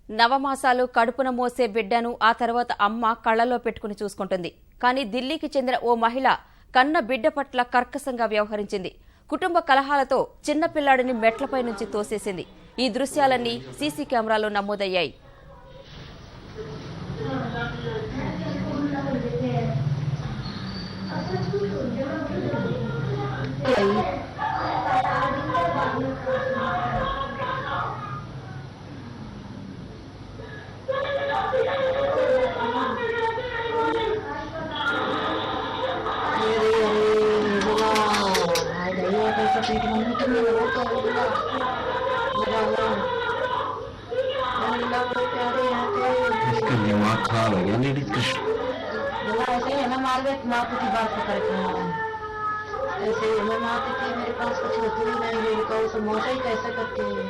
నవమాసాలు కడుపున మోసే బిడ్డను ఆ తర్వాత అమ్మ కళ్లలో పెట్టుకుని చూసుకుంటుంది. కానీ ఢిల్లీకి చెందిన ఓ మహిళ కన్న బిడ్డ పట్ల కర్కశంగా వ్యవహరించింది. కుటుంబ కలహాలతో చిన్నపిల్లాడిని మెట్లపై నుంచి తోసేసింది. ఈ దృశ్యాలన్నీ సీసీ కెమెరాలో నమోదయ్యాయి. इसका दिमाग खराब हो गया लेडीज का। ऐसे है ना मालवेट माँ की बात पकड़ के ऐसे मैं माँ थी मेरे पास कुछ होती ही नहीं, मेरे को समोसा ही कैसे करती है।